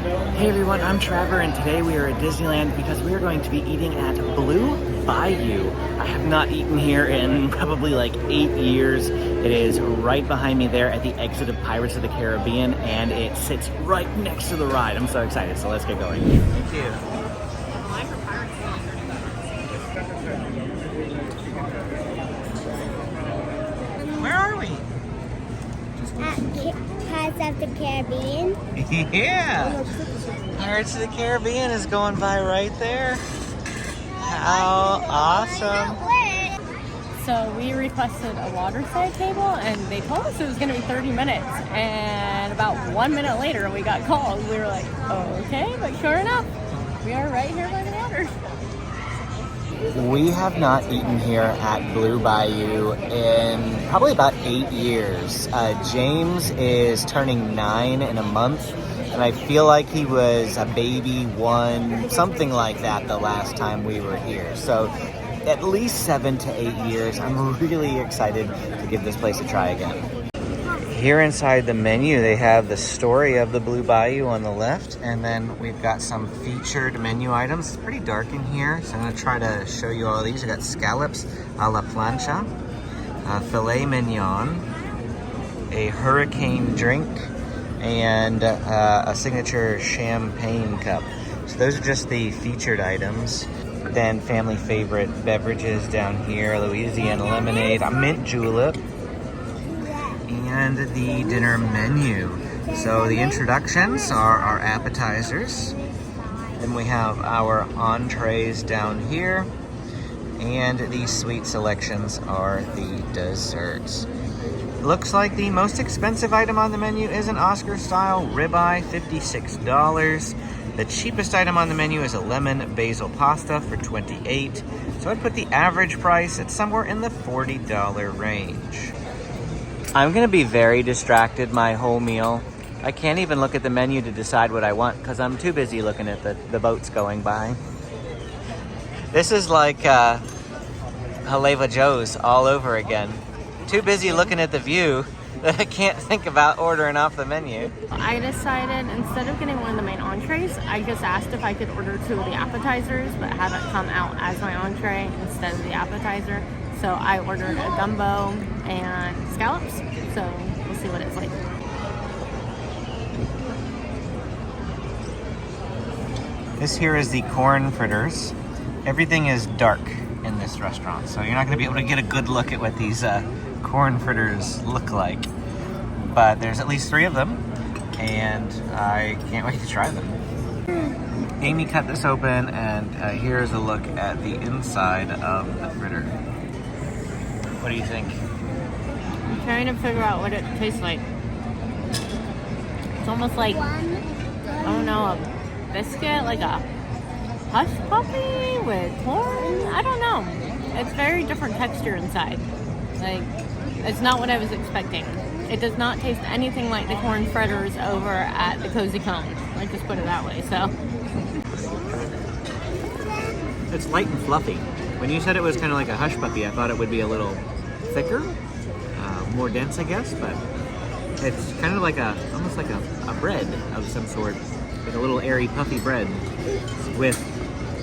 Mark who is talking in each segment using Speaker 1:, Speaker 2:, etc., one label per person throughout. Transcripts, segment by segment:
Speaker 1: Hey everyone, I'm Trevor and today we are at Disneyland because we are going to be eating at Blue Bayou. I have not eaten here in probably like 8 years. It is right behind me there at the exit of Pirates of the Caribbean and it sits right next to the ride. I'm so excited, so let's get going. Thank you. Where are we?
Speaker 2: Pirates of the Caribbean.
Speaker 1: Yeah! Pirates of the Caribbean is going by right there. How awesome.
Speaker 3: So we requested a waterside table and they told us it was going to be 30 minutes. And about 1 minute later we got called. We were like, oh, okay, but sure enough, we are right here by the water.
Speaker 1: We have not eaten here at Blue Bayou in probably about 8 years. James is turning 9 in a month, and I feel like he was a baby 1, something like that the last time we were here. So at least 7 to 8 years. I'm really excited to give this place a try again. Here inside the menu, they have the story of the Blue Bayou on the left, and then we've got some featured menu items. It's pretty dark in here, so I'm going to try to show you all of these. We've got scallops a la plancha, filet mignon, a hurricane drink, and a signature champagne cup. So those are just the featured items. Then family favorite beverages down here, Louisiana lemonade, a mint julep, and the dinner menu. So the introductions are our appetizers. Then we have our entrees down here. And the sweet selections are the desserts. Looks like the most expensive item on the menu is an Oscar-style ribeye, $56. The cheapest item on the menu is a lemon basil pasta for $28. So I'd put the average price at somewhere in the $40 range. I'm gonna be very distracted my whole meal. I can't even look at the menu to decide what I want because I'm too busy looking at the boats going by. This is like Haleva Joe's all over again. Too busy looking at the view that I can't think about ordering off the menu.
Speaker 3: I decided instead of getting one of the main entrees, I just asked if I could order 2 of the appetizers, but have it come out as my entree instead of the appetizer. So I ordered a gumbo and scallops, so we'll see what it's like.
Speaker 1: This here is the corn fritters. Everything is dark in this restaurant, so you're not going to be able to get a good look at what these corn fritters look like. But there's at least 3 of them, and I can't wait to try them. Amy cut this open, and here's a look at the inside of the fritter. What do you think?
Speaker 3: I'm trying to figure out what it tastes like. It's almost like, I don't know, a biscuit, like a hush puppy with corn? I don't know. It's very different texture inside. Like, it's not what I was expecting. It does not taste anything like the corn fritters over at the Cozy Cone. Let's just put it that way, so.
Speaker 1: It's light and fluffy. When you said it was kind of like a hush puppy, I thought it would be a little thicker, more dense, I guess, but it's kind of like almost like a bread of some sort, like a little airy, puffy bread with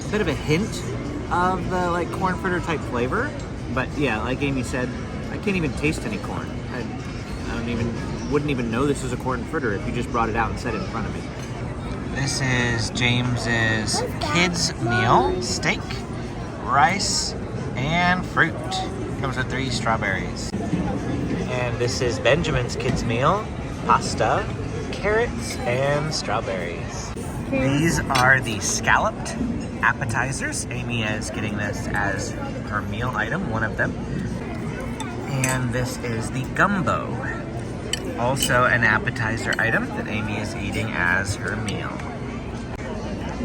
Speaker 1: a bit of a hint of the like corn fritter type flavor. But yeah, like Amy said, I can't even taste any corn. Wouldn't even know this was a corn fritter if you just brought it out and set it in front of me. This is James's kids meal: steak, rice, and fruit. Comes with 3 strawberries. And this is Benjamin's kids meal: pasta, carrots, and strawberries. These are the scalloped appetizers. Amy is getting this as her meal item, one of them. And this is the gumbo, also an appetizer item that Amy is eating as her meal.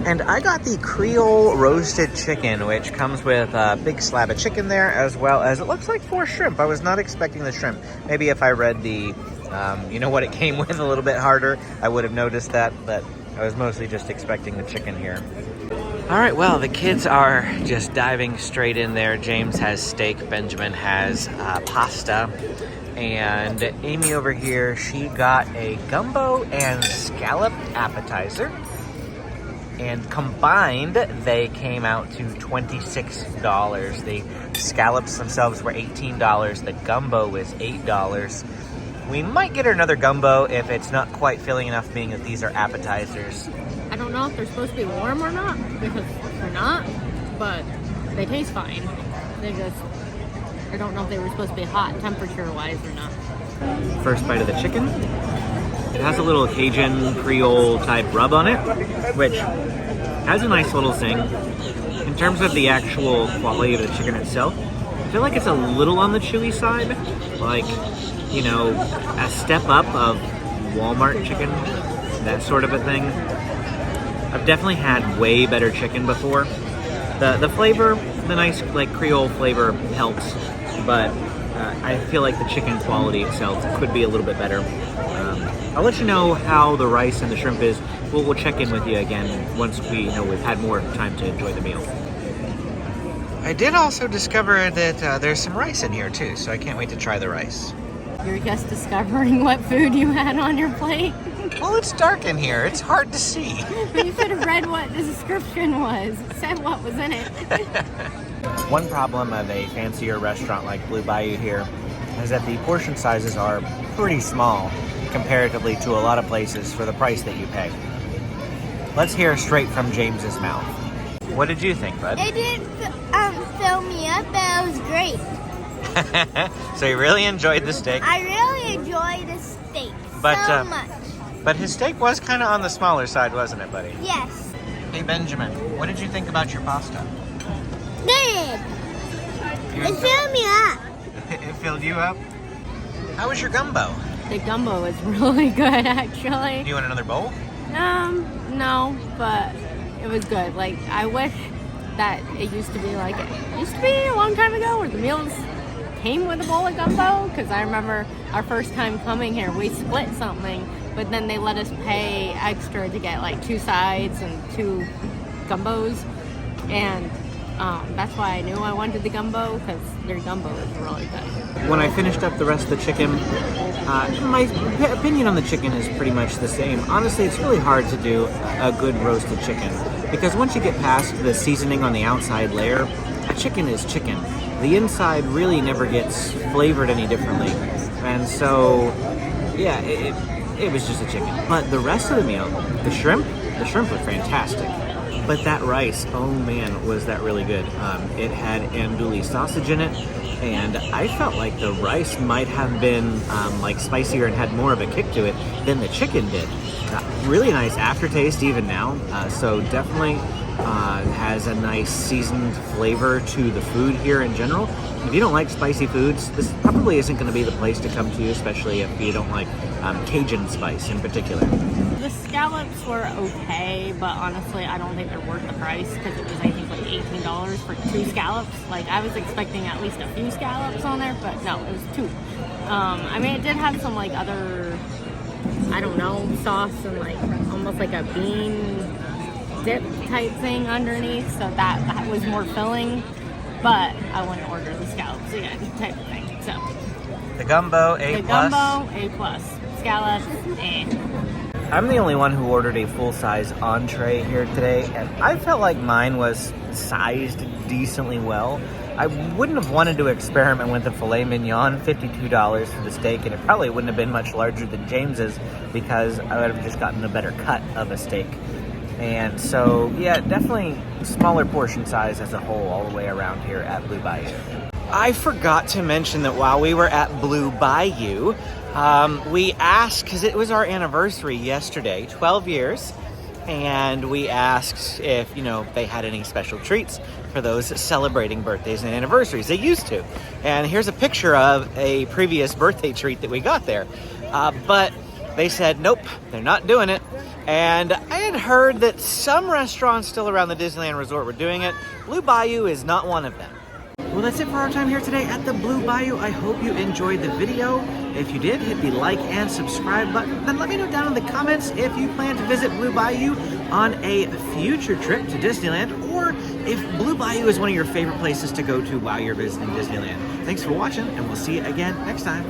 Speaker 1: And I got the Creole roasted chicken, which comes with a big slab of chicken there, as well as it looks like 4 shrimp. I was not expecting the shrimp. Maybe if I read the, what it came with a little bit harder, I would have noticed that, but I was mostly just expecting the chicken here. All right, well, the kids are just diving straight in there. James has steak, Benjamin has pasta. And Amy over here, she got a gumbo and scallop appetizer. And combined, they came out to $26. The scallops themselves were $18. The gumbo was $8. We might get her another gumbo if it's not quite filling enough, being that these are appetizers.
Speaker 3: I don't know if they're supposed to be warm or not, because they're not, but they taste fine. I don't know if they were supposed to be hot temperature-wise or not.
Speaker 1: First bite of the chicken. It has a little Cajun Creole type rub on it, which has a nice little zing. In terms of the actual quality of the chicken itself, I feel like it's a little on the chewy side. Like, you know, a step up of Walmart chicken, that sort of a thing. I've definitely had way better chicken before. The flavor, the nice like Creole flavor helps, but I feel like the chicken quality itself could be a little bit better. I'll let you know how the rice and the shrimp is. We'll check in with you again once we know we've had more time to enjoy the meal. I did also discover that there's some rice in here too, so I can't wait to try the rice.
Speaker 3: You're just discovering what food you had on your plate?
Speaker 1: Well, it's dark in here. It's hard to see.
Speaker 3: You should have read what the description was. It said what was in it.
Speaker 1: One problem of a fancier restaurant like Blue Bayou here is that the portion sizes are pretty small comparatively to a lot of places for the price that you pay. Let's hear straight from James's mouth. What did you think, bud?
Speaker 2: It didn't fill me up, but it was great.
Speaker 1: So you really enjoyed the steak?
Speaker 2: I really enjoyed the steak so much.
Speaker 1: But his steak was kind of on the smaller side, wasn't it, buddy?
Speaker 2: Yes.
Speaker 1: Hey, Benjamin, what did you think about your pasta?
Speaker 2: Good. It filled me up.
Speaker 1: It filled you up? How was your gumbo?
Speaker 3: The gumbo is really good, actually.
Speaker 1: Do you want another bowl?
Speaker 3: No, but it was good. Like, I wish that it used to be like it used to be a long time ago, where the meals came with a bowl of gumbo. Because I remember our first time coming here, we split something, but then they let us pay extra to get like 2 sides and 2 gumbos, and that's why I knew I wanted the gumbo, because their gumbo is really good.
Speaker 1: When I finished up the rest of the chicken, my opinion on the chicken is pretty much the same. Honestly, it's really hard to do a good roasted chicken, because once you get past the seasoning on the outside layer, a chicken is chicken. The inside really never gets flavored any differently. And so, yeah, it was just a chicken. But the rest of the meal, the shrimp were fantastic. But that rice, oh man, was that really good. It had andouille sausage in it, and I felt like the rice might have been like spicier and had more of a kick to it than the chicken did. Really nice aftertaste even now, so definitely has a nice seasoned flavor to the food here in general. If you don't like spicy foods, this probably isn't going to be the place to come to, especially if you don't like Cajun spice in particular.
Speaker 3: The scallops were okay, but honestly, I don't think they're worth the price, because it was, I think, like $18 for 2 scallops. Like, I was expecting at least a few scallops on there, but no, it was 2. I mean, it did have some, like, other, I don't know, sauce and, like, almost like a bean dip type thing underneath, so that was more filling, but I wouldn't order the scallops again type of thing, so.
Speaker 1: The gumbo, A+.
Speaker 3: The gumbo, A+. Scallops, A.
Speaker 1: I'm the only one who ordered a full-size entree here today, and I felt like mine was sized decently well. I wouldn't have wanted to experiment with the filet mignon, $52 for the steak, and it probably wouldn't have been much larger than James's, because I would have just gotten a better cut of a steak. And so, yeah, definitely smaller portion size as a whole all the way around here at Blue Bayou. I forgot to mention that while we were at Blue Bayou, we asked, because it was our anniversary yesterday, 12 years, and we asked if, they had any special treats for those celebrating birthdays and anniversaries. They used to. And here's a picture of a previous birthday treat that we got there. But they said, nope, they're not doing it. And I had heard that some restaurants still around the Disneyland Resort were doing it. Blue Bayou is not one of them. Well, that's it for our time here today at the Blue Bayou. I hope you enjoyed the video. If you did, hit the like and subscribe button. Then let me know down in the comments if you plan to visit Blue Bayou on a future trip to Disneyland, or if Blue Bayou is one of your favorite places to go to while you're visiting Disneyland. Thanks for watching, and we'll see you again next time.